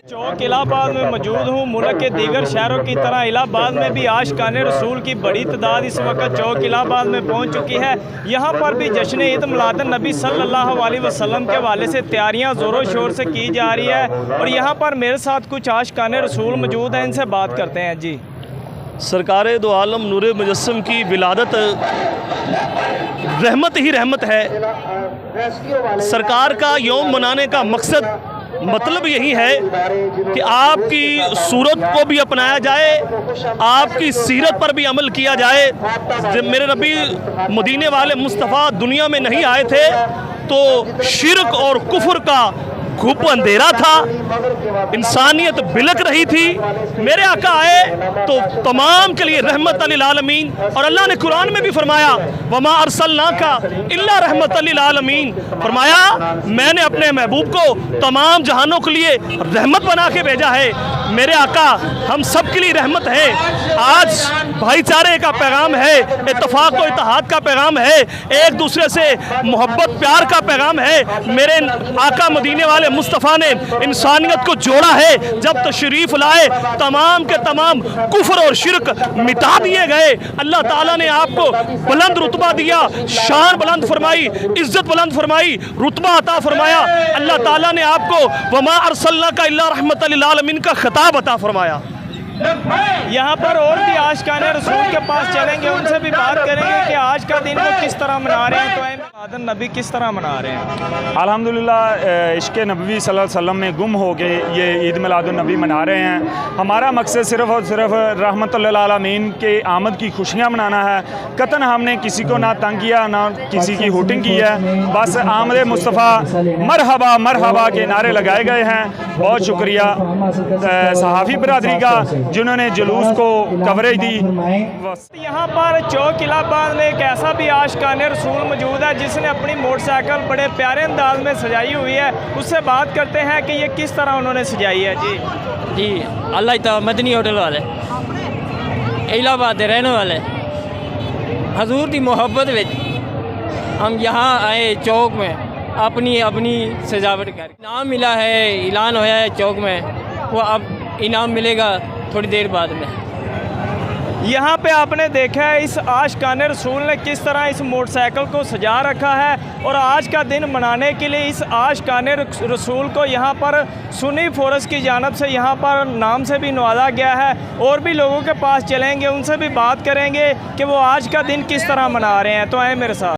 चौक इलाहाबाद में मौजूद हूँ। मुल्क के दीगर शहरों की तरह इलाहाबाद में भी आशिकाने रसूल की बड़ी तादाद इस वक्त चौक इलाहाबाद में पहुँच चुकी है। यहाँ पर भी जश्न ईद मिलादुन नबी सल्लल्लाहु अलैहि वसल्लम के हवाले से तैयारियाँ ज़ोरों शोर से की जा रही है और यहाँ पर मेरे साथ कुछ आशिकाने रसूल मौजूद हैं, इनसे बात करते हैं। जी, सरकार दो आलम नूर मुजस्सम की विलादत रहमत ही रहमत है। सरकार का यौम मनाने का मकसद मतलब यही है कि आपकी सूरत को भी अपनाया जाए, आपकी सीरत पर भी अमल किया जाए। जब मेरे नबी मदीने वाले मुस्तफ़ा दुनिया में नहीं आए थे तो शिरक और कुफ्र का खूब अंधेरा था, इंसानियत बिलक रही थी। मेरे आका आए तो तमाम के लिए रहमत लिल आलमीन, और अल्लाह ने कुरान में भी फरमाया वमा अरसलनाका इल्ला रहमत लिल आलमीन, फरमाया मैंने अपने महबूब को तमाम जहानों के लिए रहमत बना के भेजा है। मेरे आका हम सब के लिए रहमत है। आज भाईचारे का पैगाम है, इत्तफाक व इत्तेहाद का पैगाम है, एक दूसरे से मोहब्बत प्यार का पैगाम है। मेरे आका मदीने वाले मुस्तफ़ा ने इंसानियत को जोड़ा है। जब तशरीफ लाए तमाम के तमाम कुफ्र और शिरक मिटा दिए गए। अल्लाह ताला ने आपको बुलंद रुतबा दिया, शान बुलंद फरमाई, इज्जत बुलंद फरमाई, रुतबा अता फरमाया। अल्लाह ताला ने आपको वमा अरसलनाका इल्ला रहमतल लिल आलमीन का खिताब अता फरमाया। यहाँ पर और भी आशिकाने रसूल के पास चलेंगे, उनसे भी बात करेंगे कि आज का दिन वो किस तरह मना रहे हैं, तो मिलादुन नबी किस तरह मना रहे हैं। अल्हम्दुलिल्लाह इश्क़ नबी सल्लल्लाहु अलैहि वसल्लम में गुम हो गए ये ईद मिलादुन नबी मना रहे हैं। हमारा मकसद सिर्फ़ और सिर्फ रहमतुल लिल आलमीन के आमद की खुशियाँ मनाना है। कतन हमने किसी को ना तंग किया ना किसी की हुटिंग की है। बस आमद मुस्तफ़ा मरहबा मरहबा के नारे लगाए गए हैं। बहुत शुक्रिया सहाफ़ी बरादरी का जिन्होंने जुलूस को कवरेज दी। यहाँ पर चौक इलाहाबाद में एक ऐसा भी आशिकाने रसूल मौजूद है जिसने अपनी मोटरसाइकिल बड़े प्यारे अंदाज में सजाई हुई है। उससे बात करते हैं कि ये किस तरह उन्होंने सजाई है। जी अल्लाह मदनी होटल वाले इलाहाबाद के रहने वाले हजूर की मोहब्बत में हम यहाँ आए चौक में अपनी अपनी सजावट कर। इनाम मिला है, ऐलान होया है चौक में, वो अब इनाम मिलेगा थोड़ी देर बाद में। यहाँ पे आपने देखा है इस आशिकाने रसूल ने किस तरह इस मोटरसाइकिल को सजा रखा है और आज का दिन मनाने के लिए इस आशिकाने रसूल को यहाँ पर सुन्नी फोरस की जानिब से यहाँ पर नाम से भी नवाजा गया है। और भी लोगों के पास चलेंगे, उनसे भी बात करेंगे कि वो आज का दिन किस तरह मना रहे हैं। तो आए मेरे साथ।